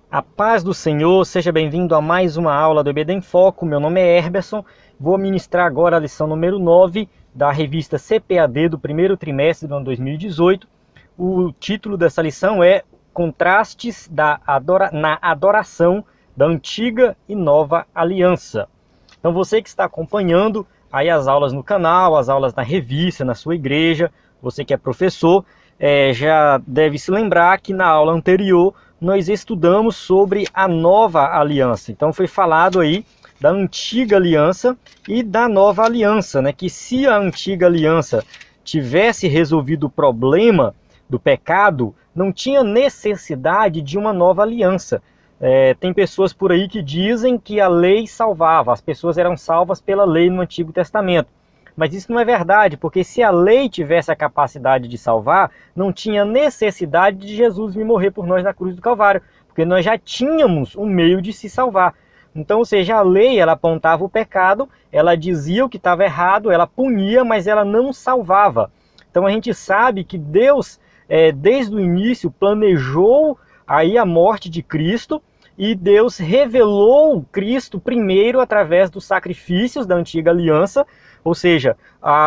A paz do Senhor, seja bem-vindo a mais uma aula do EBD em Foco. Meu nome é Herberson, vou ministrar agora a lição número 9 da revista CPAD do primeiro trimestre do ano 2018. O título dessa lição é Contrastes na adoração da antiga e nova aliança. Então você que está acompanhando aí as aulas no canal, as aulas na revista, na sua igreja, você que é professor, já deve se lembrar que na aula anterior nós estudamos sobre a nova aliança. Então foi falado aí da antiga aliança e da nova aliança, né? Que se a antiga aliança tivesse resolvido o problema do pecado, não tinha necessidade de uma nova aliança. Tem pessoas por aí que dizem que a lei salvava, as pessoas eram salvas pela lei no Antigo Testamento. Mas isso não é verdade, porque se a lei tivesse a capacidade de salvar, não tinha necessidade de Jesus vir morrer por nós na cruz do Calvário, porque nós já tínhamos um meio de se salvar. Então, ou seja, a lei, ela apontava o pecado, ela dizia o que estava errado, ela punia, mas ela não salvava. Então a gente sabe que Deus, desde o início, planejou aí a morte de Cristo, e Deus revelou Cristo primeiro através dos sacrifícios da antiga aliança, ou seja,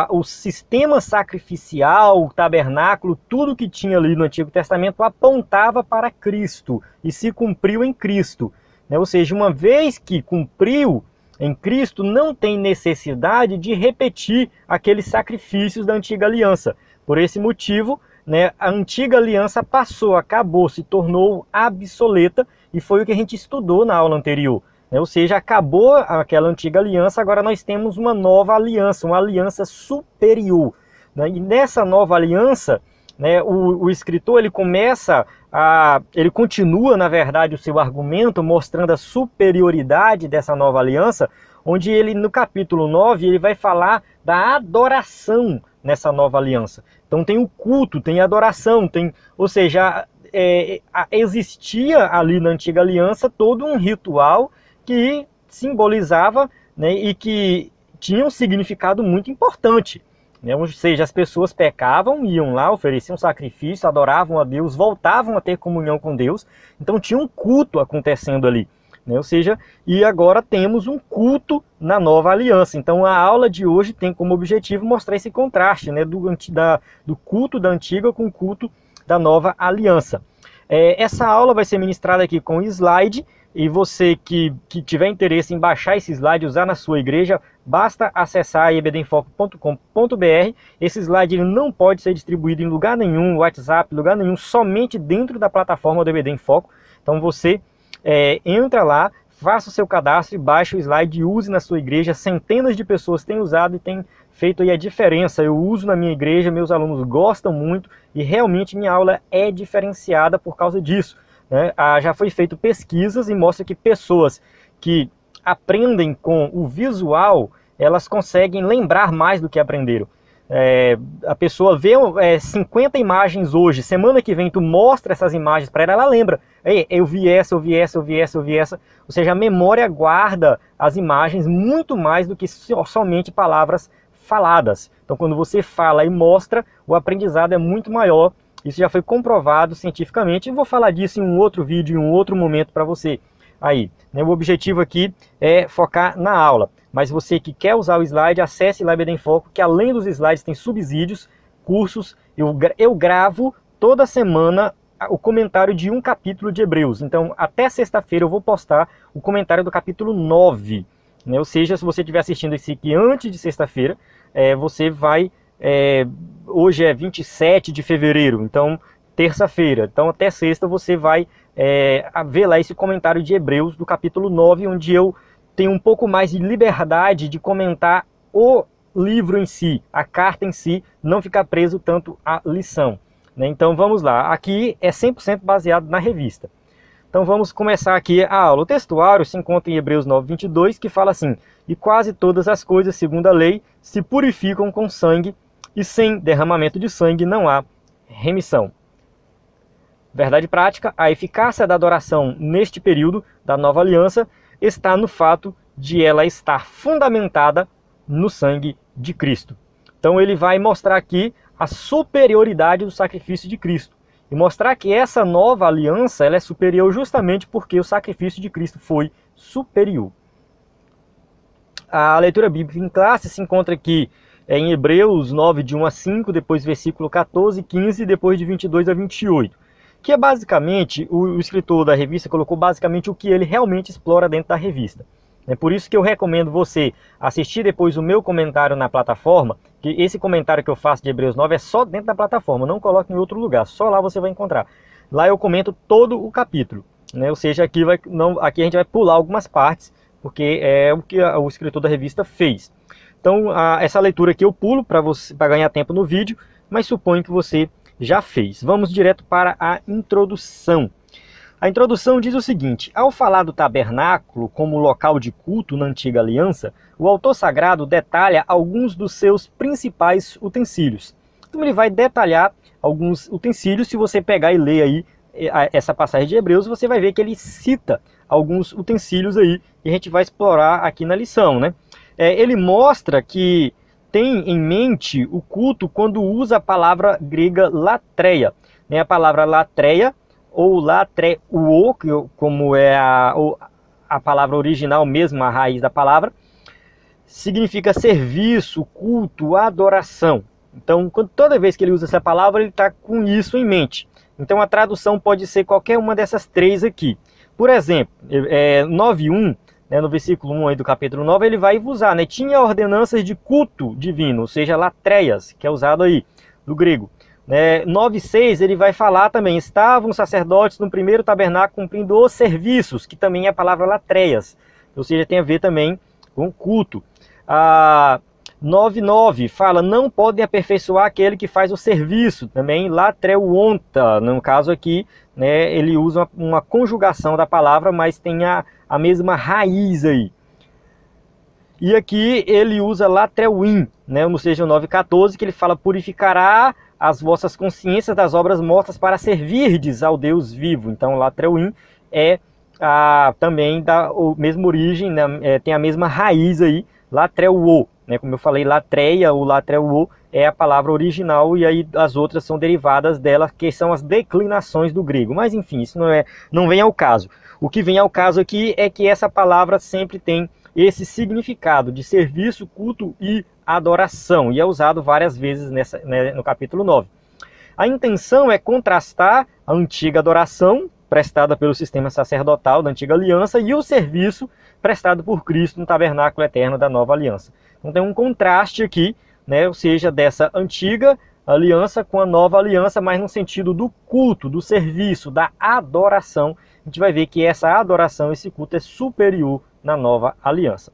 o sistema sacrificial, o tabernáculo, tudo que tinha ali no Antigo Testamento apontava para Cristo e se cumpriu em Cristo. Ou seja, uma vez que cumpriu em Cristo, não tem necessidade de repetir aqueles sacrifícios da antiga aliança. Por esse motivo, a antiga aliança passou, acabou, se tornou obsoleta, e foi o que a gente estudou na aula anterior. Ou seja, acabou aquela antiga aliança, agora nós temos uma nova aliança, uma aliança superior. E nessa nova aliança, o escritor ele continua, na verdade, o seu argumento, mostrando a superioridade dessa nova aliança, onde ele, no capítulo 9, ele vai falar da adoração nessa nova aliança. Então tem o culto, tem a adoração, ou seja, existia ali na antiga aliança todo um ritual que simbolizava, e que tinha um significado muito importante. Ou seja, as pessoas pecavam, iam lá, ofereciam sacrifício, adoravam a Deus, voltavam a ter comunhão com Deus. Então tinha um culto acontecendo ali. Ou seja, e agora temos um culto na nova aliança. Então a aula de hoje tem como objetivo mostrar esse contraste, do culto da antiga com o culto da nova aliança. Essa aula vai ser ministrada aqui com slide, e você que tiver interesse em baixar esse slide e usar na sua igreja, basta acessar ebdenfoco.com.br. Esse slide ele não pode ser distribuído em lugar nenhum, WhatsApp, lugar nenhum, somente dentro da plataforma do EBD em Foco. Então você entra lá, faça o seu cadastro e baixe o slide e use na sua igreja. Centenas de pessoas têm usado e têm feito aí a diferença. Eu uso na minha igreja, meus alunos gostam muito e realmente minha aula é diferenciada por causa disso. Já foi feito pesquisas e mostra que pessoas que aprendem com o visual, elas conseguem lembrar mais do que aprenderam. A pessoa vê 50 imagens hoje, semana que vem tu mostra essas imagens para ela, ela lembra. Eu vi essa, eu vi essa, eu vi essa, eu vi essa. Ou seja, a memória guarda as imagens muito mais do que somente palavras faladas. Então quando você fala e mostra, o aprendizado é muito maior. Isso já foi comprovado cientificamente, e vou falar disso em um outro vídeo, em um outro momento para você. O objetivo aqui é focar na aula, mas você que quer usar o slide, acesse lá EBD em Foco, que além dos slides tem subsídios, cursos. Eu gravo toda semana o comentário de um capítulo de Hebreus. Então até sexta-feira eu vou postar o comentário do capítulo 9. Ou seja, se você estiver assistindo esse aqui antes de sexta-feira, você vai... hoje é 27 de fevereiro, então terça-feira. Então até sexta você vai ver lá esse comentário de Hebreus do capítulo 9, onde eu tenho um pouco mais de liberdade de comentar o livro em si, a carta em si, não ficar preso tanto à lição. Então vamos lá, aqui é 100% baseado na revista. Então vamos começar aqui a aula. O textuário se encontra em Hebreus 9:22, que fala assim: e quase todas as coisas, segundo a lei, se purificam com sangue, e sem derramamento de sangue não há remissão. Verdade prática, a eficácia da adoração neste período da nova aliança está no fato de ela estar fundamentada no sangue de Cristo. Então ele vai mostrar aqui a superioridade do sacrifício de Cristo. e mostrar que essa nova aliança ela é superior justamente porque o sacrifício de Cristo foi superior. A leitura bíblica em classe se encontra aqui em Hebreus 9, de 1 a 5, depois versículo 14, 15, depois de 22 a 28. Que é basicamente, o escritor da revista colocou basicamente o que ele realmente explora dentro da revista. É por isso que eu recomendo você assistir depois o meu comentário na plataforma, que esse comentário que eu faço de Hebreus 9 é só dentro da plataforma, não coloque em outro lugar, só lá você vai encontrar. Lá eu comento todo o capítulo, né? Ou seja, aqui a gente vai pular algumas partes, porque é o que o escritor da revista fez. Então, essa leitura aqui eu pulo para ganhar tempo no vídeo, mas suponho que você já fez. Vamos direto para a introdução. A introdução diz o seguinte: ao falar do tabernáculo como local de culto na antiga aliança, o autor sagrado detalha alguns dos seus principais utensílios. Então ele vai detalhar alguns utensílios. Se você pegar e ler aí essa passagem de Hebreus, você vai ver que ele cita alguns utensílios aí que a gente vai explorar aqui na lição, né? Ele mostra que tem em mente o culto quando usa a palavra grega latreia, né? A palavra latreia ou latreuo, como é a palavra original mesmo, a raiz da palavra, significa serviço, culto, adoração. Então, toda vez que ele usa essa palavra, ele está com isso em mente. Então, a tradução pode ser qualquer uma dessas três aqui. Por exemplo, 9:1, né, no versículo 1 aí do capítulo 9, ele vai usar, né, tinha ordenanças de culto divino, ou seja, latreias, que é usado aí, do grego. 9:6 ele vai falar também, estavam os sacerdotes no primeiro tabernáculo cumprindo os serviços, que também é a palavra latreias, ou seja, tem a ver também com culto. 9:9 fala, não podem aperfeiçoar aquele que faz o serviço, também latreuonta, no caso aqui, né, ele usa uma conjugação da palavra, mas tem a mesma raiz aí. E aqui ele usa latreuin, né, ou seja, o 9:14, que ele fala, purificará as vossas consciências das obras mortas para servirdes ao Deus vivo. Então, latreuin é também da mesma origem, né, tem a mesma raiz aí, latreuo, né, como eu falei, latreia ou latreuo é a palavra original e aí as outras são derivadas dela, que são as declinações do grego. Mas enfim, isso não vem ao caso. O que vem ao caso aqui é que essa palavra sempre tem esse significado de serviço, culto e adoração, e é usado várias vezes no capítulo 9. A intenção é contrastar a antiga adoração prestada pelo sistema sacerdotal da antiga aliança e o serviço prestado por Cristo no tabernáculo eterno da nova aliança. Então tem um contraste aqui, né, ou seja, dessa antiga aliança com a nova aliança, mas no sentido do culto, do serviço, da adoração. A gente vai ver que essa adoração, esse culto é superior na nova aliança.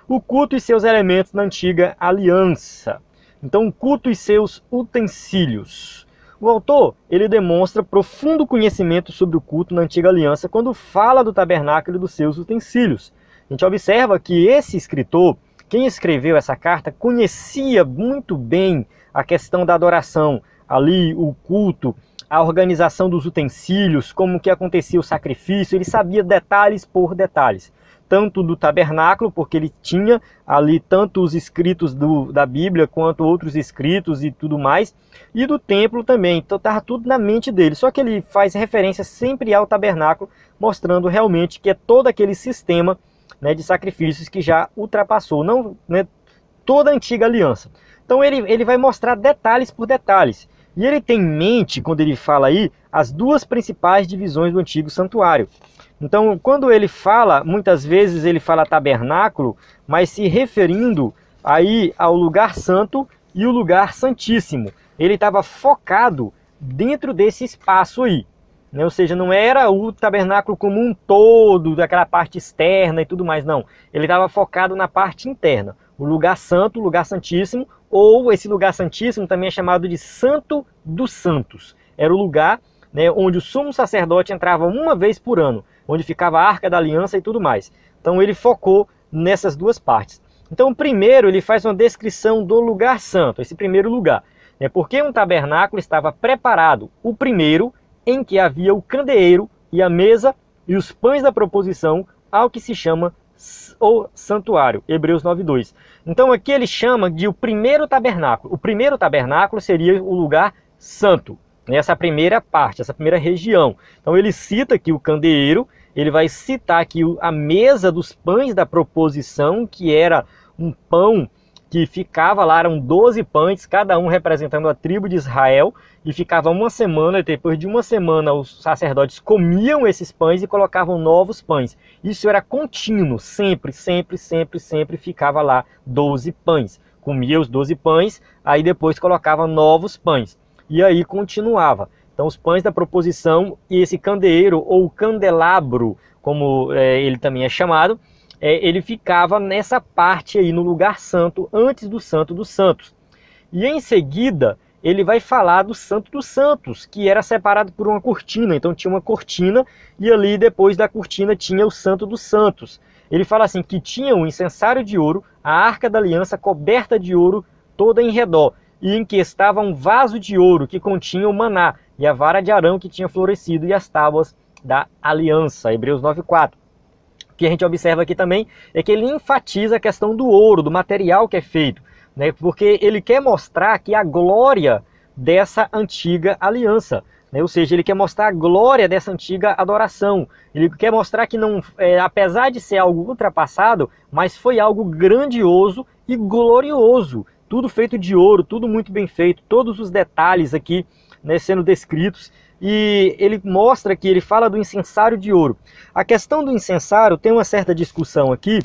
O culto e seus elementos na antiga aliança. Então, o culto e seus utensílios. O autor, ele demonstra profundo conhecimento sobre o culto na antiga aliança quando fala do tabernáculo e dos seus utensílios. A gente observa que esse escritor, quem escreveu essa carta, conhecia muito bem a questão da adoração, ali o culto, a organização dos utensílios, como que acontecia o sacrifício, ele sabia detalhes por detalhes. Tanto do tabernáculo, porque ele tinha ali tanto os escritos da Bíblia, quanto outros escritos e tudo mais, e do templo também. Então estava tudo na mente dele, só que ele faz referência sempre ao tabernáculo, mostrando realmente que é todo aquele sistema, né, de sacrifícios que já ultrapassou, não, né, toda a antiga aliança. Então ele vai mostrar detalhes por detalhes. E ele tem em mente, quando ele fala aí, as duas principais divisões do antigo santuário. Então, quando ele fala, muitas vezes ele fala tabernáculo, mas se referindo aí ao lugar santo e o lugar santíssimo. Ele estava focado dentro desse espaço aí, né? Ou seja, não era o tabernáculo como um todo, daquela parte externa e tudo mais, não. Ele estava focado na parte interna. O lugar santo, o lugar santíssimo, ou esse lugar santíssimo também é chamado de Santo dos Santos. Era o lugar, né, onde o sumo sacerdote entrava uma vez por ano, onde ficava a Arca da Aliança e tudo mais. Então ele focou nessas duas partes. Então primeiro ele faz uma descrição do lugar santo, esse primeiro lugar. Porque um tabernáculo estava preparado, o primeiro, em que havia o candeeiro e a mesa e os pães da proposição, ao que se chama o santuário, Hebreus 9:2. Então aqui ele chama de o primeiro tabernáculo. O primeiro tabernáculo seria o lugar santo. Essa primeira parte, essa primeira região. Então ele cita aqui o candeeiro, ele vai citar aqui a mesa dos pães da proposição, que era um pão que ficava lá, eram 12 pães, cada um representando a tribo de Israel, e ficava uma semana, e depois de uma semana os sacerdotes comiam esses pães e colocavam novos pães. Isso era contínuo, sempre ficava lá 12 pães. Comia os 12 pães, aí depois colocava novos pães. E aí continuava. Então os pães da proposição e esse candeeiro, ou candelabro, como ele também é chamado, ele ficava nessa parte aí, no lugar santo, antes do Santo dos Santos. E em seguida, ele vai falar do Santo dos Santos, que era separado por uma cortina. Então tinha uma cortina e ali depois da cortina tinha o Santo dos Santos. Ele fala assim que tinha um incensário de ouro, a arca da aliança coberta de ouro toda em redor, e em que estava um vaso de ouro que continha o maná, e a vara de Arão que tinha florescido, e as tábuas da aliança. Hebreus 9:4. O que a gente observa aqui também é que ele enfatiza a questão do ouro, do material que é feito, né? Porque ele quer mostrar que a glória dessa antiga aliança, né? Ou seja, ele quer mostrar a glória dessa antiga adoração. Ele quer mostrar que não, apesar de ser algo ultrapassado, mas foi algo grandioso e glorioso. Tudo feito de ouro, tudo muito bem feito, todos os detalhes aqui, né, sendo descritos. E ele mostra que ele fala do incensário de ouro. A questão do incensário tem uma certa discussão aqui,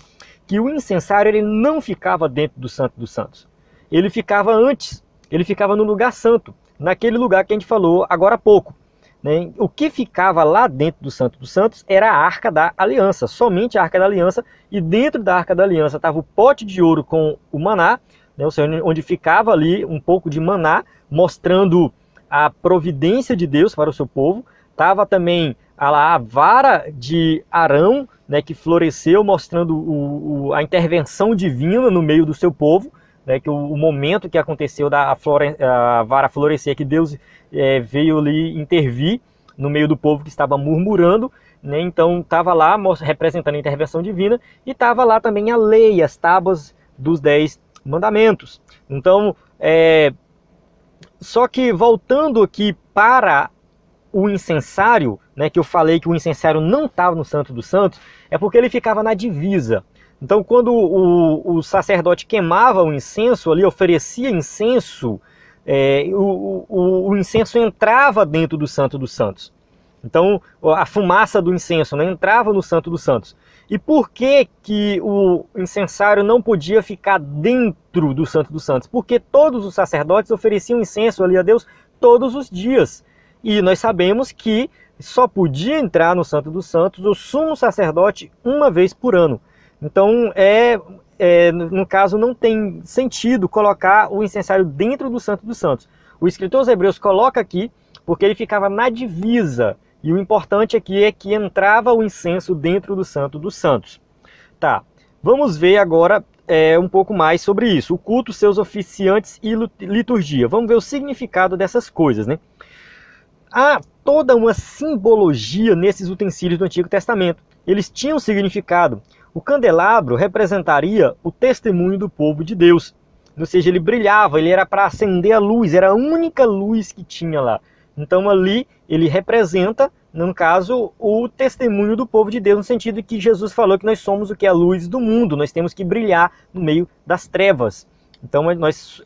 que o incensário ele não ficava dentro do Santo dos Santos. Ele ficava antes, ele ficava no lugar santo, naquele lugar que a gente falou agora há pouco, né? O que ficava lá dentro do Santo dos Santos era a Arca da Aliança, somente a Arca da Aliança, e dentro da Arca da Aliança estava o pote de ouro com o maná, né? Ou seja, onde ficava ali um pouco de maná, mostrando a providência de Deus para o seu povo. Estava também a vara de Arão, né, que floresceu, mostrando a intervenção divina no meio do seu povo, né, que o momento que aconteceu a vara florescer, que Deus veio ali intervir no meio do povo que estava murmurando, né? Então estava lá representando a intervenção divina, e estava lá também a lei, as tábuas dos 10 mandamentos. Então, só que voltando aqui para o incensário, né, que eu falei que o incensário não estava no Santo dos Santos, é porque ele ficava na divisa. Então quando o sacerdote queimava o incenso ali, oferecia incenso, o incenso entrava dentro do Santo dos Santos. Então a fumaça do incenso, né, entrava no Santo dos Santos. E por que que o incensário não podia ficar dentro do Santo dos Santos? Porque todos os sacerdotes ofereciam incenso ali a Deus todos os dias. E nós sabemos que só podia entrar no Santo dos Santos o sumo sacerdote uma vez por ano. Então, no caso, não tem sentido colocar o incensário dentro do Santo dos Santos. O escritor aos Hebreus coloca aqui porque ele ficava na divisa. E o importante aqui é que entrava o incenso dentro do Santo dos Santos. Tá, vamos ver agora um pouco mais sobre isso. O culto, seus oficiantes e liturgia. Vamos ver o significado dessas coisas, né? Há toda uma simbologia nesses utensílios do Antigo Testamento. Eles tinham significado. O candelabro representaria o testemunho do povo de Deus. Ou seja, ele brilhava, ele era para acender a luz, era a única luz que tinha lá. Então ali ele representa, no caso, o testemunho do povo de Deus, no sentido de que Jesus falou que nós somos o que é a luz do mundo, nós temos que brilhar no meio das trevas. Então nós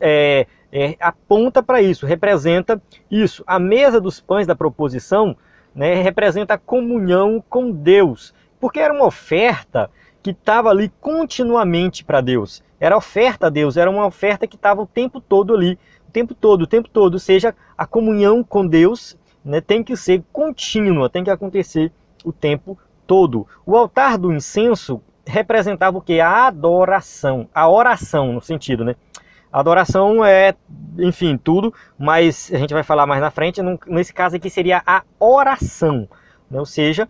aponta para isso, representa isso. A mesa dos pães da proposição, né, representa a comunhão com Deus, porque era uma oferta que estava ali continuamente para Deus. Era oferta a Deus, era uma oferta que estava o tempo todo ali, o tempo todo. Ou seja, a comunhão com Deus, né, tem que ser contínua, tem que acontecer o tempo todo. O altar do incenso representava o que? A adoração, a oração no sentido, né? A adoração é, enfim, tudo, mas a gente vai falar mais na frente. Nesse caso aqui seria a oração, né? Ou seja,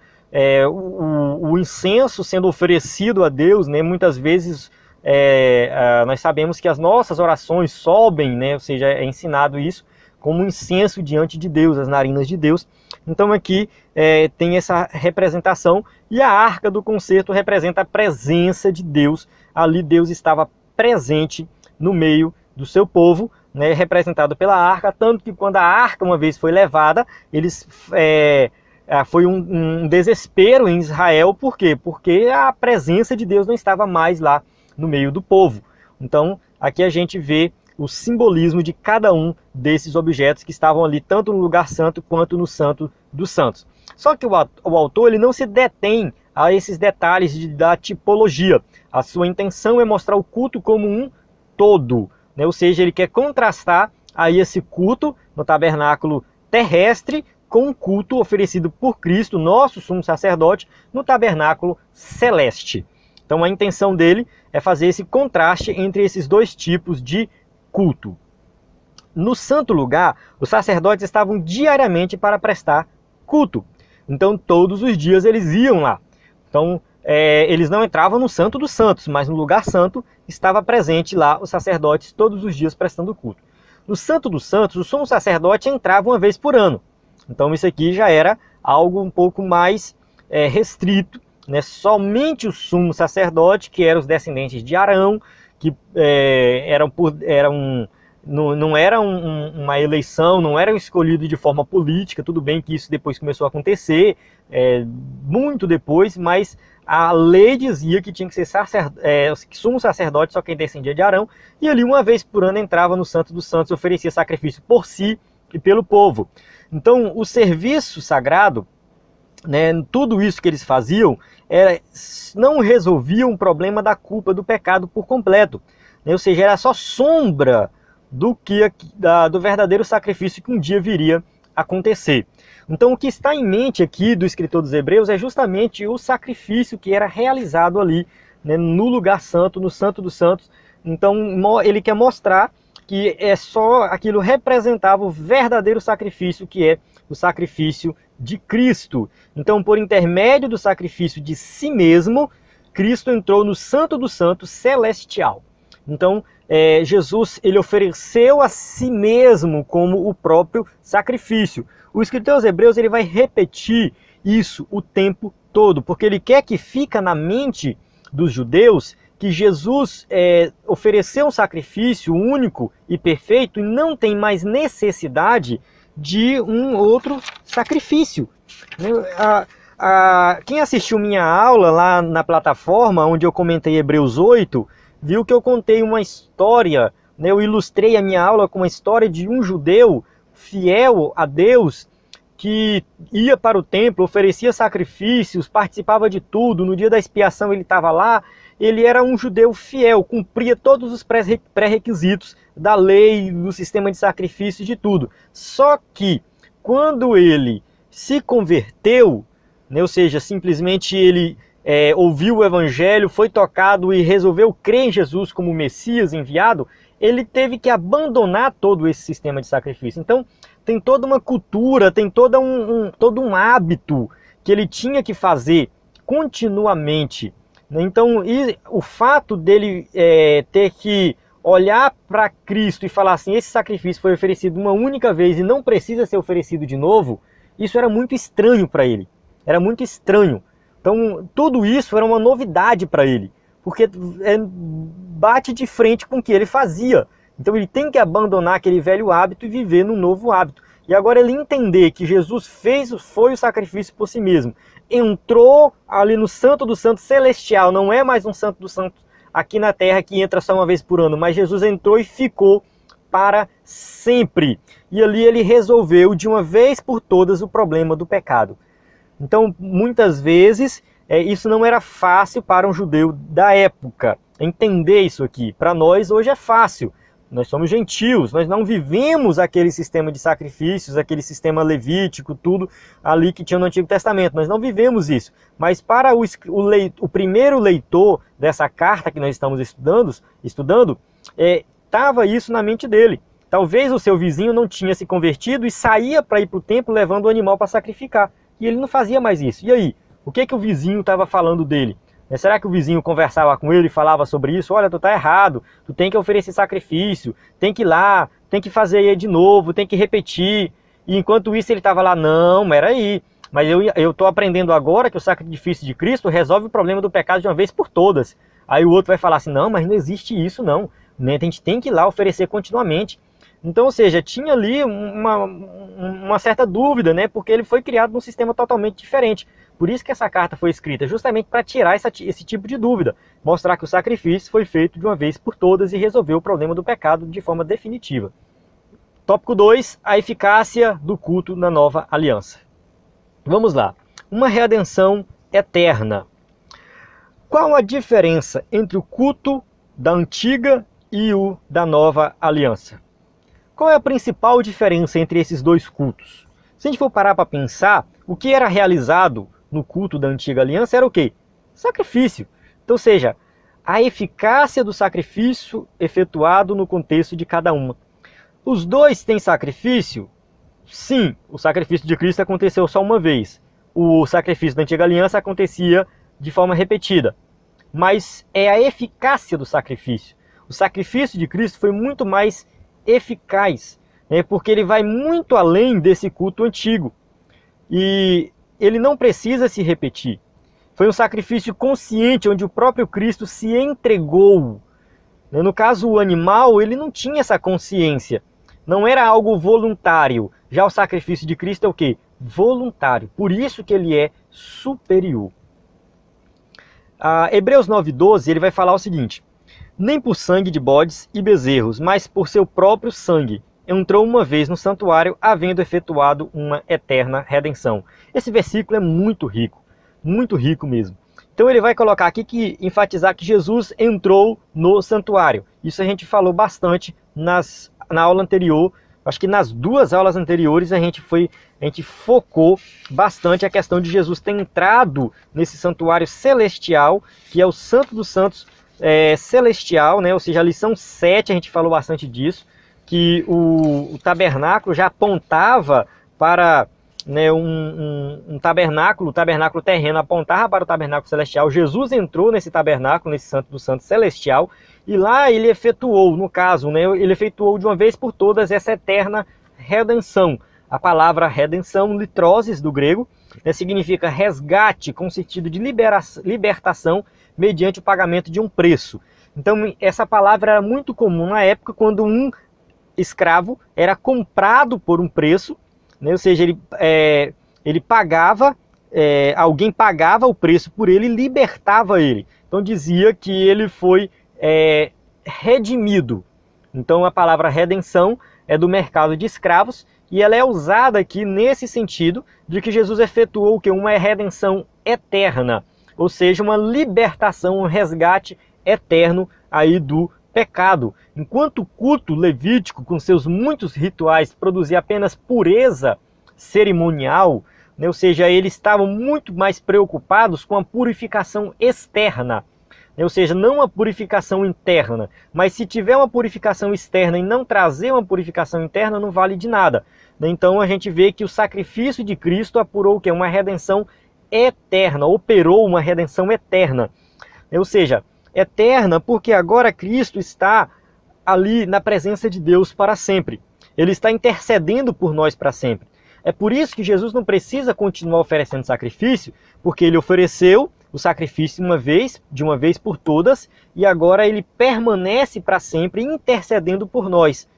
o incenso sendo oferecido a Deus, né? Muitas vezes nós sabemos que as nossas orações sobem, né? Ou seja, é ensinado isso como incenso diante de Deus, as narinas de Deus. Então aqui tem essa representação, e a arca do concerto representa a presença de Deus. Ali Deus estava presente no meio do seu povo, né, representado pela arca, tanto que quando a arca uma vez foi levada, foi um desespero em Israel. Por quê? Porque a presença de Deus não estava mais lá no meio do povo. Então, aqui a gente vê o simbolismo de cada um desses objetos que estavam ali, tanto no lugar santo quanto no Santo dos Santos. Só que o autor ele não se detém a esses detalhes da tipologia. A sua intenção é mostrar o culto como um todo, né? Ou seja, ele quer contrastar aí esse culto no tabernáculo terrestre com o culto oferecido por Cristo, nosso sumo sacerdote, no tabernáculo celeste. Então a intenção dele é fazer esse contraste entre esses dois tipos de culto. No santo lugar, os sacerdotes estavam diariamente para prestar culto. Então todos os dias eles iam lá. Então eles não entravam no Santo dos Santos, mas no lugar santo estava presente lá os sacerdotes todos os dias prestando culto. No Santo dos Santos, o sumo sacerdote entrava uma vez por ano. Então isso aqui já era algo um pouco mais restrito, né? Somente o sumo sacerdote, que eram os descendentes de Arão, que não era uma eleição, não eram escolhidos de forma política. Tudo bem que isso depois começou a acontecer, muito depois, mas a lei dizia que tinha que ser sumo sacerdote, só quem descendia de Arão, e ali uma vez por ano entrava no Santo dos Santos, oferecia sacrifício por si e pelo povo. Então o serviço sagrado, né, tudo isso que eles faziam, não resolvia um problema da culpa do pecado por completo, né? Ou seja, era só sombra do verdadeiro sacrifício que um dia viria a acontecer. Então o que está em mente aqui do escritor dos Hebreus é justamente o sacrifício que era realizado ali, né, no lugar santo, no Santo dos Santos. Então ele quer mostrar que só aquilo representava o verdadeiro sacrifício, que é o sacrifício de Cristo. Então, por intermédio do sacrifício de si mesmo, Cristo entrou no Santo dos Santos celestial. Então, Jesus ele ofereceu a si mesmo como o próprio sacrifício. O escritor aos Hebreus ele vai repetir isso o tempo todo, porque ele quer que fique na mente dos judeus que Jesus ofereceu um sacrifício único e perfeito e não tem mais necessidade de um outro sacrifício. Quem assistiu minha aula lá na plataforma, onde eu comentei Hebreus 8, viu que eu contei uma história, né? Eu ilustrei a minha aula com uma história de um judeu fiel a Deus, que ia para o templo, oferecia sacrifícios, participava de tudo. No dia da expiação ele estava lá. Ele era um judeu fiel, cumpria todos os pré-requisitos da lei, do sistema de sacrifício, de tudo. Só que quando ele se converteu, né, ou seja, simplesmente ele ouviu o evangelho, foi tocado e resolveu crer em Jesus como Messias enviado, ele teve que abandonar todo esse sistema de sacrifício. Então tem toda uma cultura, tem todo um hábito que ele tinha que fazer continuamente. Então, o fato dele ter que olhar para Cristo e falar assim, esse sacrifício foi oferecido uma única vez e não precisa ser oferecido de novo, isso era muito estranho para ele. Era muito estranho. Então, tudo isso era uma novidade para ele, porque bate de frente com o que ele fazia. Então, ele tem que abandonar aquele velho hábito e viver num novo hábito. E agora ele entender que Jesus foi o sacrifício por si mesmo, entrou ali no Santo dos Santos celestial, não é mais um Santo dos Santos aqui na terra que entra só uma vez por ano, mas Jesus entrou e ficou para sempre. E ali ele resolveu de uma vez por todas o problema do pecado. Então, muitas vezes, isso não era fácil para um judeu da época entender isso aqui. Para nós, hoje é fácil. Nós somos gentios, nós não vivemos aquele sistema de sacrifícios, aquele sistema levítico, tudo ali que tinha no Antigo Testamento. Nós não vivemos isso. Mas para o primeiro leitor dessa carta que nós estamos estudando, estava isso na mente dele. Talvez o seu vizinho não tinha se convertido e saía para ir para o templo levando o animal para sacrificar. E ele não fazia mais isso. E aí? O que o vizinho estava falando dele? Será que o vizinho conversava com ele e falava sobre isso? Olha, tu tá errado, tu tem que oferecer sacrifício, tem que ir lá, tem que fazer de novo, tem que repetir. E enquanto isso ele estava lá, não, peraí, mas eu tô aprendendo agora que o sacrifício de Cristo resolve o problema do pecado de uma vez por todas. Aí o outro vai falar assim, não, mas não existe isso não, né? A gente tem que ir lá oferecer continuamente. Então, ou seja, tinha ali uma certa dúvida, né? Porque ele foi criado num sistema totalmente diferente. Por isso que essa carta foi escrita, justamente para tirar esse tipo de dúvida. Mostrar que o sacrifício foi feito de uma vez por todas e resolveu o problema do pecado de forma definitiva. Tópico 2, a eficácia do culto na nova aliança. Vamos lá. Uma redenção eterna. Qual a diferença entre o culto da antiga e o da nova aliança? Qual é a principal diferença entre esses dois cultos? Se a gente for parar para pensar, o que era realizado no culto da antiga aliança era o quê? Sacrifício. Então, ou seja, a eficácia do sacrifício efetuado no contexto de cada uma. Os dois têm sacrifício? Sim, o sacrifício de Cristo aconteceu só uma vez. O sacrifício da antiga aliança acontecia de forma repetida. Mas é a eficácia do sacrifício. O sacrifício de Cristo foi muito mais eficaz, né? Porque ele vai muito além desse culto antigo. E ele não precisa se repetir. Foi um sacrifício consciente, onde o próprio Cristo se entregou. No caso, o animal, ele não tinha essa consciência. Não era algo voluntário. Já o sacrifício de Cristo é o quê? Voluntário. Por isso que ele é superior. Hebreus 9:12, ele vai falar o seguinte: nem por sangue de bodes e bezerros, mas por seu próprio sangue, entrou uma vez no santuário, havendo efetuado uma eterna redenção. Esse versículo é muito rico mesmo. Então ele vai colocar aqui enfatizar que Jesus entrou no santuário. Isso a gente falou bastante na aula anterior. Acho que nas duas aulas anteriores a gente focou bastante a questão de Jesus ter entrado nesse santuário celestial, que é o Santo dos Santos celestial, né? Ou seja, a lição 7 a gente falou bastante disso, que o tabernáculo já apontava para, né, um tabernáculo, o tabernáculo terreno apontava para o tabernáculo celestial. Jesus entrou nesse tabernáculo, nesse Santo dos Santos celestial, e lá ele efetuou, no caso, né, ele efetuou de uma vez por todas essa eterna redenção. A palavra redenção, litroses do grego, né, significa resgate, com sentido de libertação, mediante o pagamento de um preço. Então essa palavra era muito comum na época, quando um escravo era comprado por um preço, né? Ou seja, ele pagava, alguém pagava o preço por ele e libertava ele. Então dizia que ele foi redimido. Então a palavra redenção é do mercado de escravos, e ela é usada aqui nesse sentido de que Jesus efetuou uma redenção eterna, ou seja, uma libertação, um resgate eterno aí do pecado. Enquanto o culto levítico, com seus muitos rituais, produzia apenas pureza cerimonial, né? Ou seja, eles estavam muito mais preocupados com a purificação externa, né? Ou seja, não a purificação interna. Mas se tiver uma purificação externa e não trazer uma purificação interna, não vale de nada, né? Então a gente vê que o sacrifício de Cristo apurou o quê? Uma redenção eterna, operou uma redenção eterna, ou seja, eterna porque agora Cristo está ali na presença de Deus para sempre. Ele está intercedendo por nós para sempre. É por isso que Jesus não precisa continuar oferecendo sacrifício, porque ele ofereceu o sacrifício de uma vez por todas, e agora ele permanece para sempre intercedendo por nós.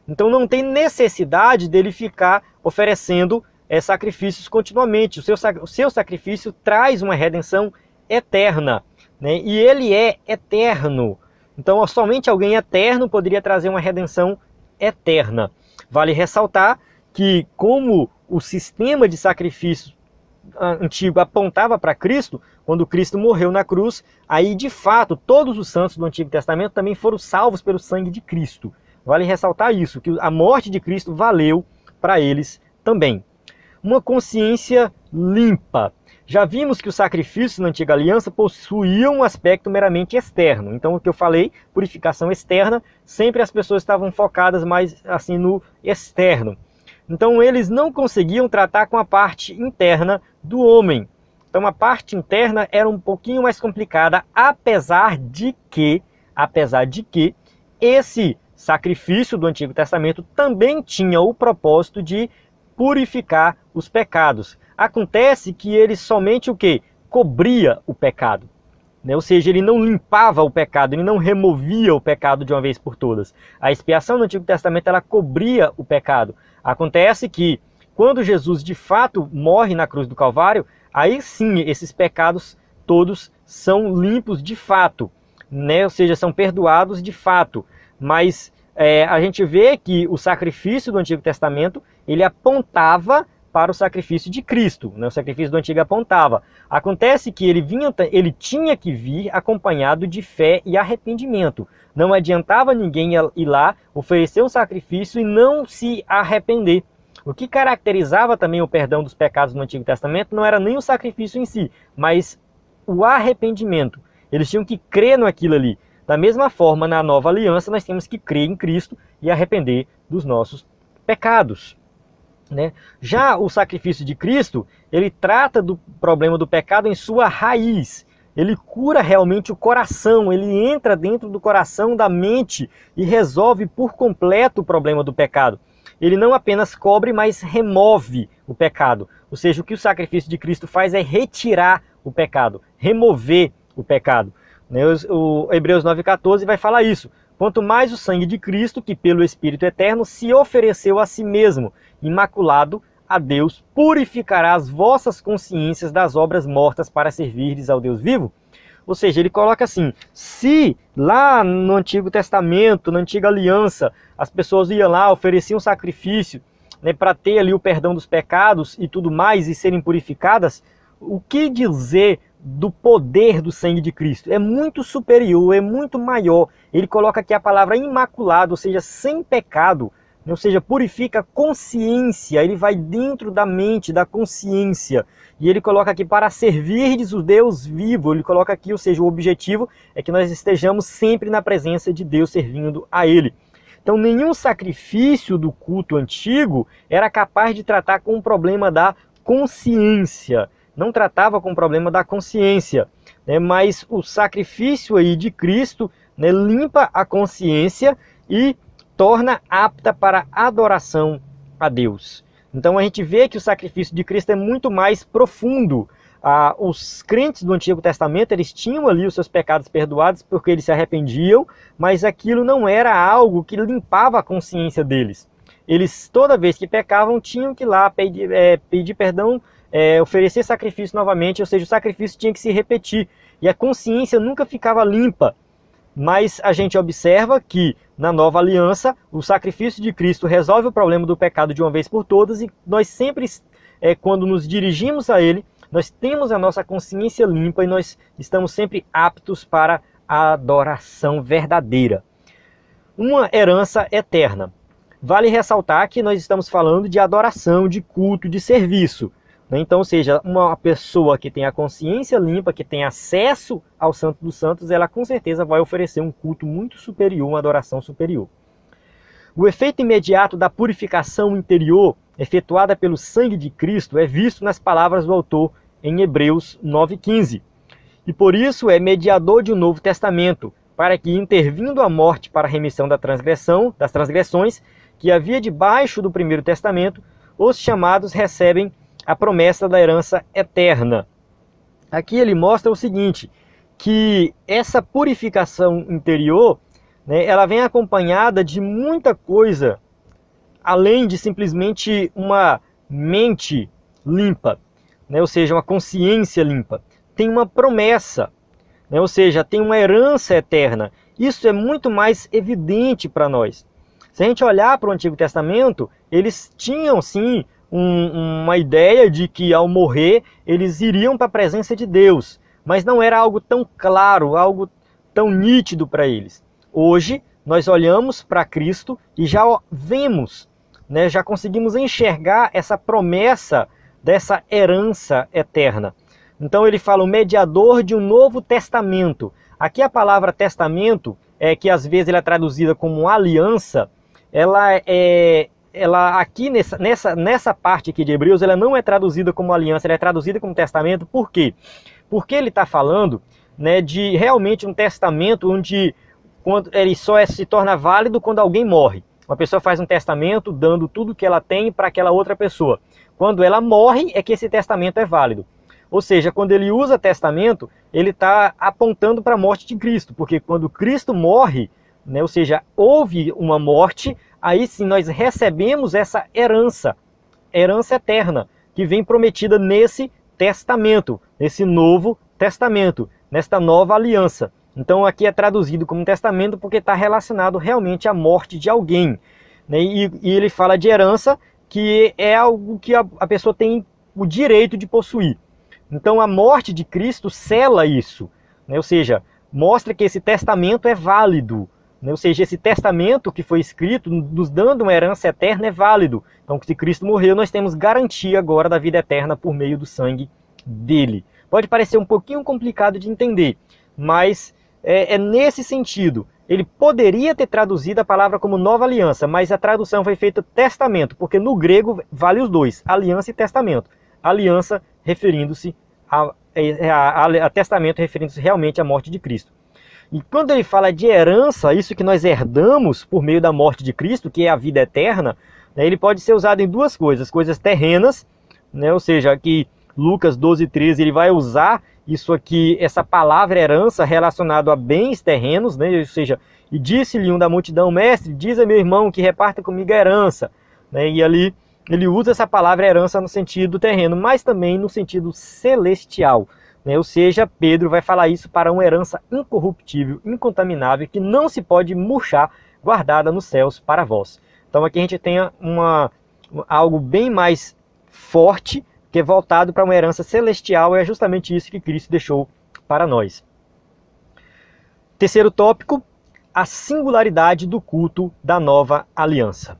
Então não tem necessidade dele ficar oferecendo sacrifícios continuamente. O seu sacrifício traz uma redenção eterna, né? E ele é eterno. Então somente alguém eterno poderia trazer uma redenção eterna. Vale ressaltar que, como o sistema de sacrifício antigo apontava para Cristo, quando Cristo morreu na cruz, aí de fato todos os santos do Antigo Testamento também foram salvos pelo sangue de Cristo. Vale ressaltar isso, que a morte de Cristo valeu para eles também. Uma consciência limpa. Já vimos que os sacrifícios na Antiga Aliança possuíam um aspecto meramente externo. Então, o que eu falei, purificação externa, sempre as pessoas estavam focadas mais assim no externo. Então, eles não conseguiam tratar com a parte interna do homem. Então, a parte interna era um pouquinho mais complicada, apesar de que esse sacrifício do Antigo Testamento também tinha o propósito de purificar os pecados. Acontece que ele somente o quê? Cobria o pecado. né? Ou seja, ele não limpava o pecado, ele não removia o pecado de uma vez por todas. A expiação no Antigo Testamento, ela cobria o pecado. Acontece que quando Jesus de fato morre na cruz do Calvário, aí sim esses pecados todos são limpos de fato, né? Ou seja, são perdoados de fato. Mas a gente vê que o sacrifício do Antigo Testamento, ele apontava para o sacrifício de Cristo, né? O sacrifício do Antigo apontava. Acontece que ele tinha que vir acompanhado de fé e arrependimento. Não adiantava ninguém ir lá, oferecer um sacrifício e não se arrepender. O que caracterizava também o perdão dos pecados no Antigo Testamento não era nem o sacrifício em si, mas o arrependimento. Eles tinham que crer naquilo ali. Da mesma forma, na nova aliança, nós temos que crer em Cristo e arrepender dos nossos pecados, né? Já o sacrifício de Cristo, ele trata do problema do pecado em sua raiz. Ele cura realmente o coração, ele entra dentro do coração, da mente e resolve por completo o problema do pecado. Ele não apenas cobre, mas remove o pecado. Ou seja, o que o sacrifício de Cristo faz é retirar o pecado, remover o pecado. O Hebreus 9,14 vai falar isso. Quanto mais o sangue de Cristo, que pelo Espírito Eterno se ofereceu a si mesmo, imaculado a Deus, purificará as vossas consciências das obras mortas para servirdes ao Deus vivo. Ou seja, ele coloca assim, se lá no Antigo Testamento, na Antiga Aliança, as pessoas iam lá, ofereciam sacrifício, né, para ter ali o perdão dos pecados e tudo mais, e serem purificadas, o que dizer do poder do sangue de Cristo? É muito superior, é muito maior. Ele coloca aqui a palavra imaculado, ou seja, sem pecado, ou seja, purifica a consciência, ele vai dentro da mente, da consciência. E ele coloca aqui para servirdes o Deus vivo, ele coloca aqui, ou seja, o objetivo é que nós estejamos sempre na presença de Deus, servindo a Ele. Então, nenhum sacrifício do culto antigo era capaz de tratar com o problema da consciência. Não tratava com o problema da consciência, né? Mas o sacrifício aí de Cristo, né, limpa a consciência e torna apta para adoração a Deus. Então a gente vê que o sacrifício de Cristo é muito mais profundo. Os crentes do Antigo Testamento, eles tinham ali os seus pecados perdoados porque eles se arrependiam, mas aquilo não era algo que limpava a consciência deles. Eles, toda vez que pecavam, tinham que ir lá pedir perdão, oferecer sacrifício novamente, ou seja, o sacrifício tinha que se repetir. E a consciência nunca ficava limpa. Mas a gente observa que na nova aliança o sacrifício de Cristo resolve o problema do pecado de uma vez por todas e nós sempre, quando nos dirigimos a Ele, nós temos a nossa consciência limpa e nós estamos sempre aptos para a adoração verdadeira. Uma herança eterna. Vale ressaltar que nós estamos falando de adoração, de culto, de serviço. Então, ou seja, uma pessoa que tem a consciência limpa, que tem acesso ao Santo dos Santos, ela com certeza vai oferecer um culto muito superior, uma adoração superior. O efeito imediato da purificação interior, efetuada pelo sangue de Cristo, é visto nas palavras do autor em Hebreus 9,15. E por isso é mediador de um novo testamento, para que, intervindo a morte para a remissão das transgressões, que havia debaixo do primeiro testamento, os chamados recebem a promessa da herança eterna. Aqui ele mostra o seguinte, que essa purificação interior, né, ela vem acompanhada de muita coisa, além de simplesmente uma mente limpa, né, ou seja, uma consciência limpa. Tem uma promessa, né, ou seja, tem uma herança eterna. Isso é muito mais evidente para nós. Se a gente olhar para o Antigo Testamento, eles tinham sim uma ideia de que ao morrer eles iriam para a presença de Deus, mas não era algo tão claro, algo tão nítido para eles. Hoje nós olhamos para Cristo e já vemos, né, já conseguimos enxergar essa promessa dessa herança eterna. Então ele fala o mediador de um novo testamento. Aqui a palavra testamento, que às vezes ela é traduzida como aliança, ela aqui nessa parte aqui de Hebreus, ela não é traduzida como aliança, ela é traduzida como testamento. Por quê? Porque ele está falando, né, de realmente um testamento onde ele só se torna válido quando alguém morre. Uma pessoa faz um testamento dando tudo que ela tem para aquela outra pessoa. Quando ela morre é que esse testamento é válido. Ou seja, quando ele usa testamento, ele está apontando para a morte de Cristo, porque quando Cristo morre, né, ou seja, houve uma morte, aí sim nós recebemos essa herança eterna, que vem prometida nesse testamento, nesse novo testamento, nesta nova aliança. Então aqui é traduzido como testamento porque está relacionado realmente à morte de alguém, né? E ele fala de herança, que é algo que a pessoa tem o direito de possuir. Então a morte de Cristo sela isso, né? Ou seja, mostra que esse testamento é válido, né? Ou seja, esse testamento que foi escrito, nos dando uma herança eterna, é válido. Então, se Cristo morreu, nós temos garantia agora da vida eterna por meio do sangue dele. Pode parecer um pouquinho complicado de entender, mas é nesse sentido. Ele poderia ter traduzido a palavra como nova aliança, mas a tradução foi feita testamento, porque no grego vale os dois, aliança e testamento. Aliança referindo-se a testamento, referindo-se realmente à morte de Cristo. E quando ele fala de herança, isso que nós herdamos por meio da morte de Cristo, que é a vida eterna, né, ele pode ser usado em duas coisas, coisas terrenas, né, ou seja, aqui Lucas 12:13, ele vai usar isso aqui, essa palavra herança relacionado a bens terrenos, né, ou seja, e disse-lhe um da multidão, mestre, diz a meu irmão que reparta comigo a herança, né, e ali ele usa essa palavra herança no sentido terreno, mas também no sentido celestial. Ou seja, Pedro vai falar isso para uma herança incorruptível, incontaminável, que não se pode murchar, guardada nos céus para vós. Então aqui a gente tem algo bem mais forte, que é voltado para uma herança celestial, e é justamente isso que Cristo deixou para nós. Terceiro tópico, a singularidade do culto da nova aliança.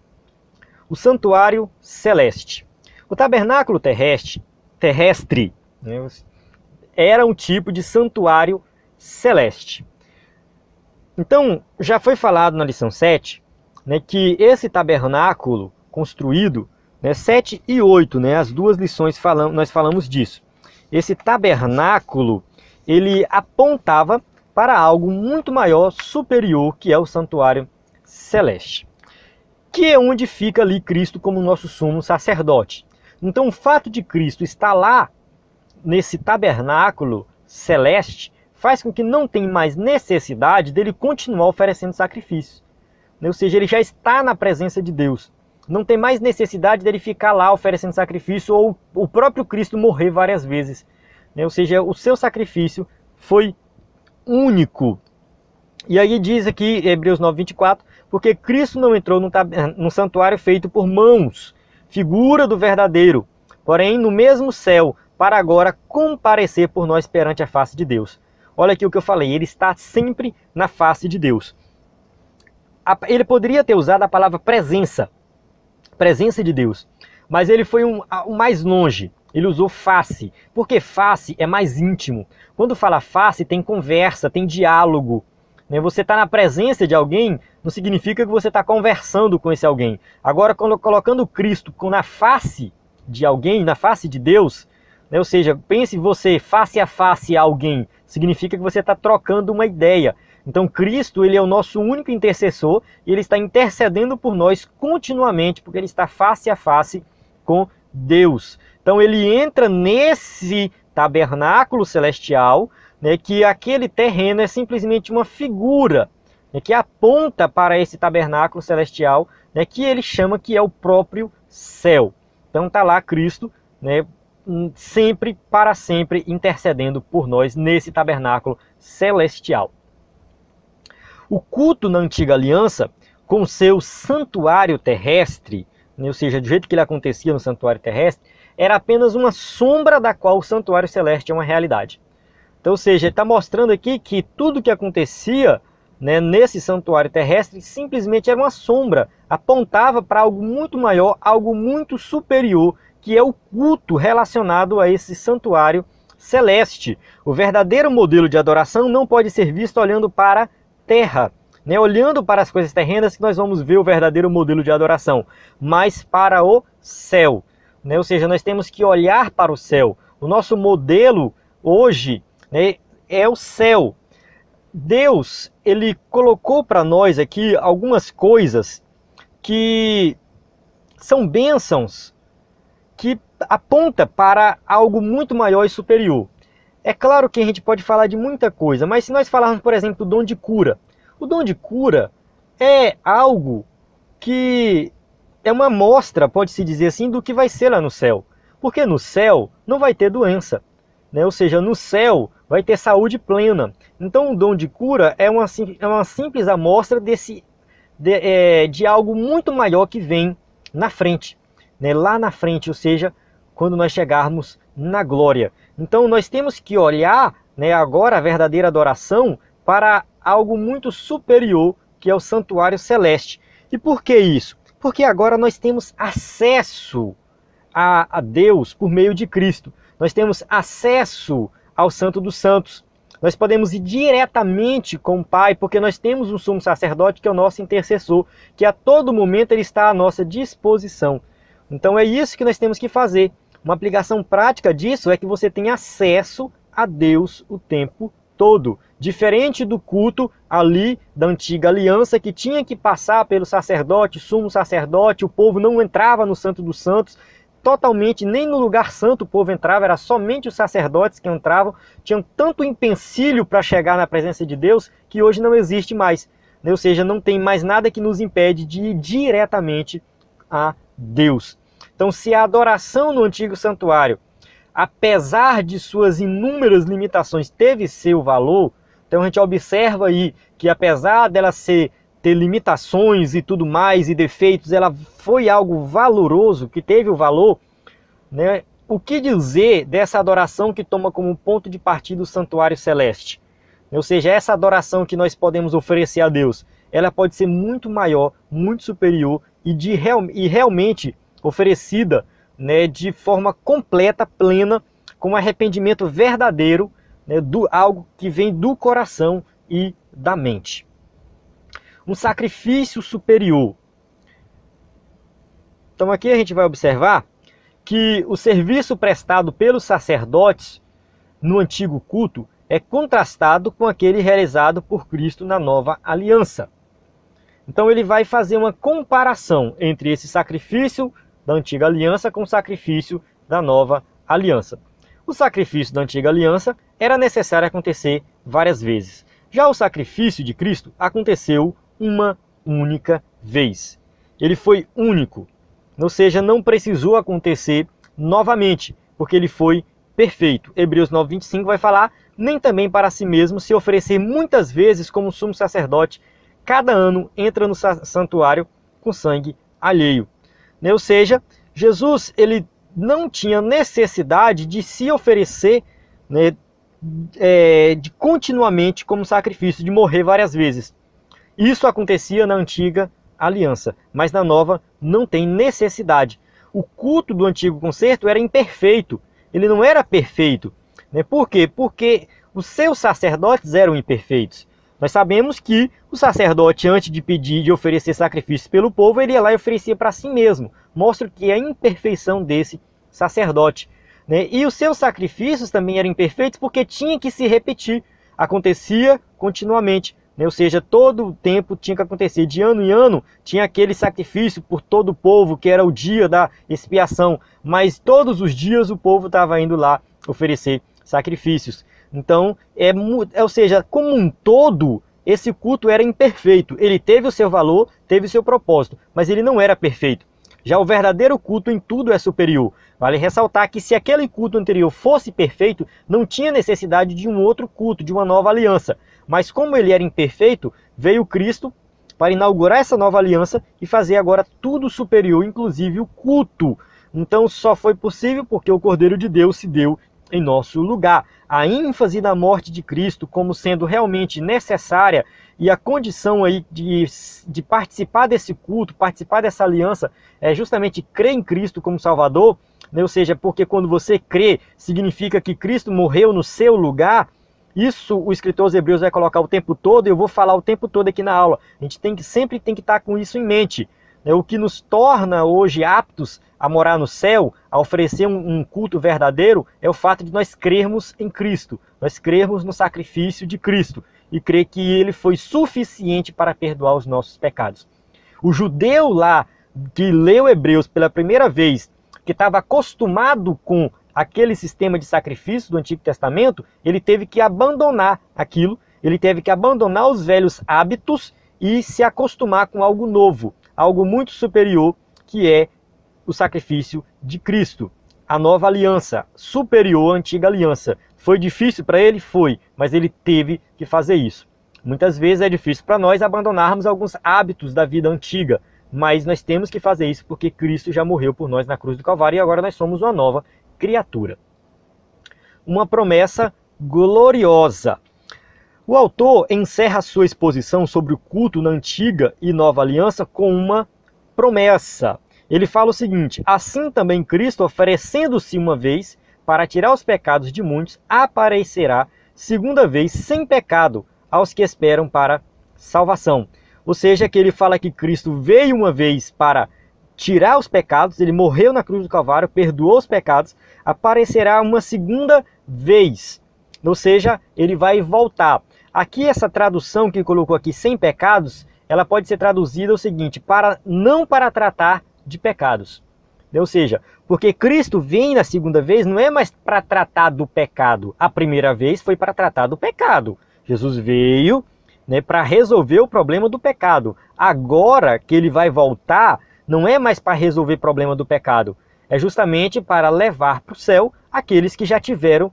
O santuário celeste. O tabernáculo terrestre, né, era um tipo de santuário celeste. Então, já foi falado na lição 7, né, que esse tabernáculo construído, né, 7 e 8, né, as duas lições nós falamos disso. Esse tabernáculo, ele apontava para algo muito maior, superior, que é o santuário celeste, que é onde fica ali Cristo como nosso sumo sacerdote. Então, o fato de Cristo estar lá, nesse tabernáculo celeste, faz com que não tenha mais necessidade dele continuar oferecendo sacrifícios. Ou seja, ele já está na presença de Deus. Não tem mais necessidade dele ficar lá oferecendo sacrifício ou o próprio Cristo morrer várias vezes. Ou seja, o seu sacrifício foi único. E aí diz aqui, Hebreus 9:24, porque Cristo não entrou num santuário feito por mãos, figura do verdadeiro, porém no mesmo céu, para agora comparecer por nós perante a face de Deus. Olha aqui o que eu falei, ele está sempre na face de Deus. Ele poderia ter usado a palavra presença de Deus, mas ele foi o mais longe, ele usou face, porque face é mais íntimo. Quando fala face, tem conversa, tem diálogo. Você está na presença de alguém, não significa que você está conversando com esse alguém. Agora, colocando Cristo na face de alguém, na face de Deus, ou seja, pense você face a face a alguém, significa que você está trocando uma ideia. Então Cristo, ele é o nosso único intercessor e ele está intercedendo por nós continuamente, porque ele está face a face com Deus. Então ele entra nesse tabernáculo celestial, né, que aquele terreno é simplesmente uma figura, né, que aponta para esse tabernáculo celestial, né, que ele chama que é o próprio céu. Então está lá Cristo, né, sempre, para sempre, intercedendo por nós nesse tabernáculo celestial. O culto na antiga aliança, com seu santuário terrestre, ou seja, do jeito que ele acontecia no santuário terrestre, era apenas uma sombra da qual o santuário celeste é uma realidade. Então, ou seja, ele está mostrando aqui que tudo que acontecia, né, nesse santuário terrestre simplesmente era uma sombra, apontava para algo muito maior, algo muito superior, que é o culto relacionado a esse santuário celeste. O verdadeiro modelo de adoração não pode ser visto olhando para a terra, né? Olhando para as coisas terrenas que nós vamos ver o verdadeiro modelo de adoração, mas para o céu, né? Ou seja, nós temos que olhar para o céu. O nosso modelo hoje, né, é o céu. Deus, ele colocou para nós aqui algumas coisas que são bênçãos que aponta para algo muito maior e superior. É claro que a gente pode falar de muita coisa, mas se nós falarmos, por exemplo, do dom de cura, o dom de cura é algo que é uma amostra, pode-se dizer assim, do que vai ser lá no céu. Porque no céu não vai ter doença, né? Ou seja, no céu vai ter saúde plena. Então o dom de cura é uma simples amostra de algo muito maior que vem na frente, né? Lá na frente, ou seja, quando nós chegarmos na glória. Então nós temos que olhar, né, agora a verdadeira adoração para algo muito superior, que é o santuário celeste. E por que isso? Porque agora nós temos acesso a Deus por meio de Cristo. Nós temos acesso ao Santo dos Santos. Nós podemos ir diretamente com o Pai, porque nós temos um sumo sacerdote que é o nosso intercessor, que a todo momento ele está à nossa disposição. Então é isso que nós temos que fazer. Uma aplicação prática disso é que você tem acesso a Deus o tempo todo. Diferente do culto ali da antiga aliança, que tinha que passar pelo sacerdote, sumo sacerdote, o povo não entrava no Santo dos Santos, totalmente, nem no lugar santo o povo entrava, era somente os sacerdotes que entravam, tinham tanto empecilho para chegar na presença de Deus, que hoje não existe mais. Ou seja, não tem mais nada que nos impede de ir diretamente a Deus. Então, se a adoração no antigo santuário, apesar de suas inúmeras limitações, teve seu valor, então a gente observa aí que apesar dela ter limitações e tudo mais, e defeitos, ela foi algo valoroso, que teve o valor, né? O que dizer dessa adoração que toma como ponto de partida o santuário celeste? Ou seja, essa adoração que nós podemos oferecer a Deus, ela pode ser muito maior, muito superior e realmente oferecida, né, de forma completa, plena, com arrependimento verdadeiro, né, algo que vem do coração e da mente. Um sacrifício superior. Então aqui a gente vai observar que o serviço prestado pelos sacerdotes no antigo culto é contrastado com aquele realizado por Cristo na nova aliança. Então ele vai fazer uma comparação entre esse sacrifício da antiga aliança com o sacrifício da nova aliança. O sacrifício da antiga aliança era necessário acontecer várias vezes. Já o sacrifício de Cristo aconteceu uma única vez. Ele foi único, ou seja, não precisou acontecer novamente, porque ele foi perfeito. Hebreus 9:25 vai falar, nem também para si mesmo se oferecer muitas vezes como sumo sacerdote, cada ano entra no santuário com sangue alheio. Ou seja, Jesus ele não tinha necessidade de se oferecer, né, de continuamente como sacrifício, de morrer várias vezes. Isso acontecia na antiga aliança, mas na nova não tem necessidade. O culto do antigo concerto era imperfeito, ele não era perfeito. Por quê? Porque os seus sacerdotes eram imperfeitos. Nós sabemos que o sacerdote, antes de pedir, de oferecer sacrifícios pelo povo, ele ia lá e oferecia para si mesmo. Mostra que é a imperfeição desse sacerdote. E os seus sacrifícios também eram imperfeitos porque tinha que se repetir. Acontecia continuamente. Ou seja, todo o tempo tinha que acontecer. De ano em ano tinha aquele sacrifício por todo o povo, que era o dia da expiação. Mas todos os dias o povo estava indo lá oferecer sacrifícios. Então, ou seja, como um todo, esse culto era imperfeito. Ele teve o seu valor, teve o seu propósito, mas ele não era perfeito. Já o verdadeiro culto em tudo é superior. Vale ressaltar que se aquele culto anterior fosse perfeito, não tinha necessidade de um outro culto, de uma nova aliança. Mas como ele era imperfeito, veio Cristo para inaugurar essa nova aliança e fazer agora tudo superior, inclusive o culto. Então só foi possível porque o Cordeiro de Deus se deu em nosso lugar. A ênfase da morte de Cristo como sendo realmente necessária e a condição aí de participar desse culto, participar dessa aliança, é justamente crer em Cristo como Salvador, ou seja, porque quando você crê, significa que Cristo morreu no seu lugar. Isso o escritor aos Hebreus vai colocar o tempo todo, e eu vou falar o tempo todo aqui na aula. A gente sempre tem que estar com isso em mente. O que nos torna hoje aptos a morar no céu, a oferecer um culto verdadeiro, é o fato de nós crermos em Cristo, nós crermos no sacrifício de Cristo e crer que ele foi suficiente para perdoar os nossos pecados. O judeu lá que leu Hebreus pela primeira vez que estava acostumado com aquele sistema de sacrifício do Antigo Testamento, ele teve que abandonar aquilo, ele teve que abandonar os velhos hábitos e se acostumar com algo novo, algo muito superior, que é o sacrifício de Cristo. A nova aliança, superior à antiga aliança. Foi difícil para ele? Foi, mas ele teve que fazer isso. Muitas vezes é difícil para nós abandonarmos alguns hábitos da vida antiga, mas nós temos que fazer isso porque Cristo já morreu por nós na cruz do Calvário e agora nós somos uma nova criatura. Uma promessa gloriosa. O autor encerra sua exposição sobre o culto na antiga e nova aliança com uma promessa. Ele fala o seguinte: assim também Cristo, oferecendo-se uma vez para tirar os pecados de muitos, aparecerá segunda vez sem pecado aos que esperam para salvação. Ou seja, que ele fala que Cristo veio uma vez para tirar os pecados, ele morreu na cruz do Calvário, perdoou os pecados, aparecerá uma segunda vez. Ou seja, ele vai voltar. Aqui essa tradução que colocou aqui, sem pecados, ela pode ser traduzida o seguinte: não para tratar de pecados. Ou seja, porque Cristo vem na segunda vez, não é mais para tratar do pecado. A primeira vez foi para tratar do pecado. Jesus veio, né, para resolver o problema do pecado. Agora que ele vai voltar, não é mais para resolver o problema do pecado. É justamente para levar para o céu aqueles que já tiveram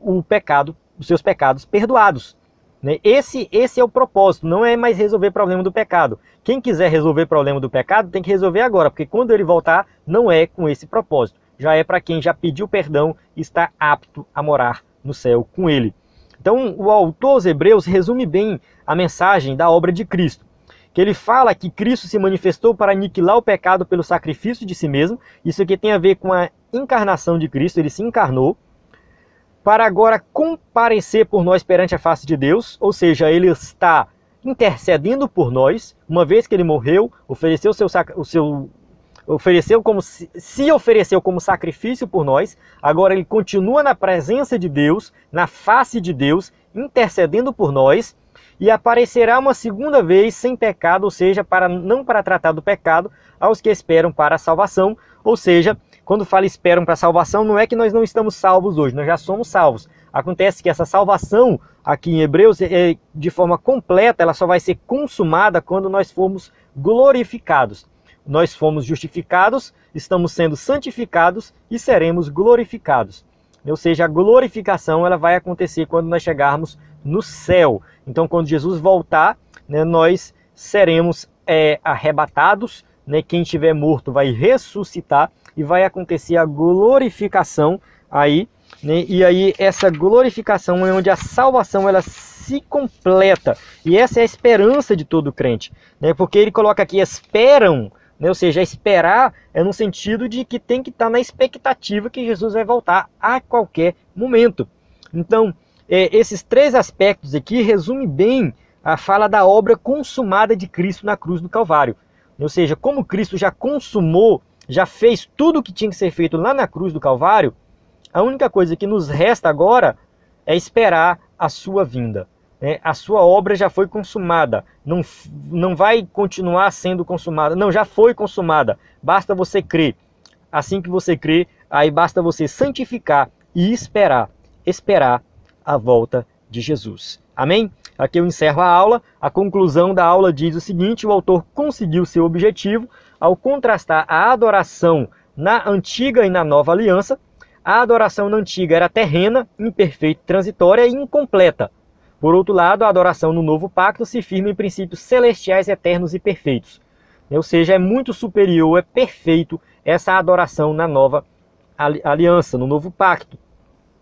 o pecado, os seus pecados perdoados. Esse é o propósito, não é mais resolver o problema do pecado. Quem quiser resolver o problema do pecado tem que resolver agora, porque quando ele voltar, não é com esse propósito. Já é para quem já pediu perdão e está apto a morar no céu com ele. Então, o autor aos Hebreus resume bem a mensagem da obra de Cristo. Que ele fala que Cristo se manifestou para aniquilar o pecado pelo sacrifício de si mesmo. Isso aqui tem a ver com a encarnação de Cristo, ele se encarnou, para agora comparecer por nós perante a face de Deus, ou seja, ele está intercedendo por nós, uma vez que ele morreu, se ofereceu como sacrifício por nós, agora ele continua na presença de Deus, na face de Deus, intercedendo por nós, e aparecerá uma segunda vez sem pecado, ou seja, não para tratar do pecado, aos que esperam para a salvação. Ou seja, quando fala esperam para a salvação, não é que nós não estamos salvos hoje, nós já somos salvos. Acontece que essa salvação, aqui em Hebreus, de forma completa, ela só vai ser consumada quando nós formos glorificados. Nós fomos justificados, estamos sendo santificados e seremos glorificados. Ou seja, a glorificação ela vai acontecer quando nós chegarmos no céu. Então, quando Jesus voltar, né, nós seremos arrebatados, né, quem estiver morto vai ressuscitar e vai acontecer a glorificação aí, né, e aí essa glorificação é onde a salvação ela se completa. E essa é a esperança de todo crente, né, porque ele coloca aqui esperam, né, ou seja, esperar é no sentido de que tem que estar na expectativa que Jesus vai voltar a qualquer momento. Então, esses três aspectos aqui resumem bem a fala da obra consumada de Cristo na cruz do Calvário. Ou seja, como Cristo já consumou, já fez tudo o que tinha que ser feito lá na cruz do Calvário, a única coisa que nos resta agora é esperar a sua vinda. A sua obra já foi consumada, não vai continuar sendo consumada, não, já foi consumada, basta você crer. Assim que você crer, aí basta você santificar e esperar a volta de Jesus. Amém? Aqui eu encerro a aula. A conclusão da aula diz o seguinte: o autor conseguiu seu objetivo ao contrastar a adoração na antiga e na nova aliança. A adoração na antiga era terrena, imperfeita, transitória e incompleta. Por outro lado, a adoração no novo pacto se firma em princípios celestiais, eternos e perfeitos. Ou seja, é muito superior, é perfeito essa adoração na nova aliança, no novo pacto.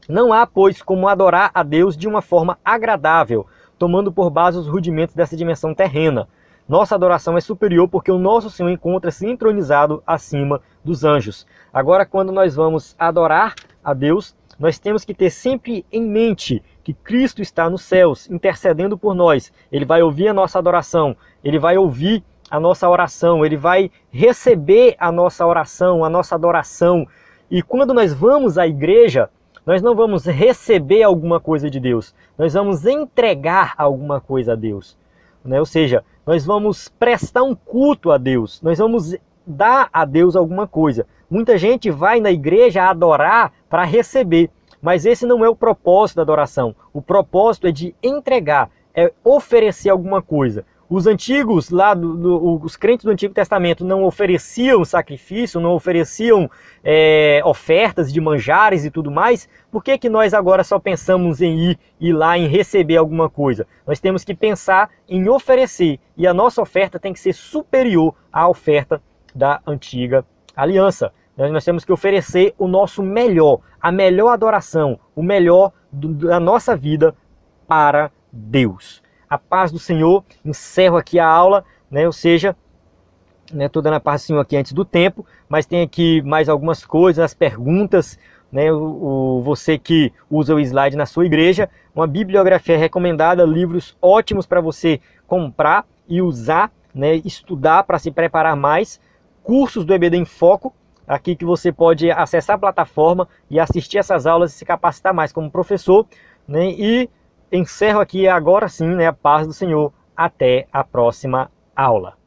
Não há, pois, como adorar a Deus de uma forma agradável, tomando por base os rudimentos dessa dimensão terrena. Nossa adoração é superior porque o nosso Senhor encontra-se entronizado acima dos anjos. Agora, quando nós vamos adorar a Deus, nós temos que ter sempre em mente que Cristo está nos céus, intercedendo por nós. Ele vai ouvir a nossa adoração, ele vai ouvir a nossa oração, ele vai receber a nossa oração, a nossa adoração. E quando nós vamos à igreja, nós não vamos receber alguma coisa de Deus, nós vamos entregar alguma coisa a Deus. Ou seja, nós vamos prestar um culto a Deus, nós vamos dar a Deus alguma coisa. Muita gente vai na igreja adorar para receber, mas esse não é o propósito da adoração. O propósito é de entregar, é oferecer alguma coisa. Os antigos, os crentes do Antigo Testamento não ofereciam sacrifício, não ofereciam ofertas de manjares e tudo mais. Por que que nós agora só pensamos em ir lá, em receber alguma coisa? Nós temos que pensar em oferecer, e a nossa oferta tem que ser superior à oferta da antiga aliança. Nós temos que oferecer o nosso melhor, a melhor adoração, o melhor da nossa vida para Deus. A paz do Senhor. Encerro aqui a aula, né? Ou seja, estou dando a paz do Senhor aqui antes do tempo, mas tem aqui mais algumas coisas, as perguntas, né? Você que usa o slide na sua igreja, uma bibliografia recomendada, livros ótimos para você comprar e usar, né? Estudar para se preparar mais, cursos do EBD em Foco, aqui que você pode acessar a plataforma e assistir essas aulas e se capacitar mais como professor, né? E encerro aqui agora sim, né, a paz do Senhor. Até a próxima aula.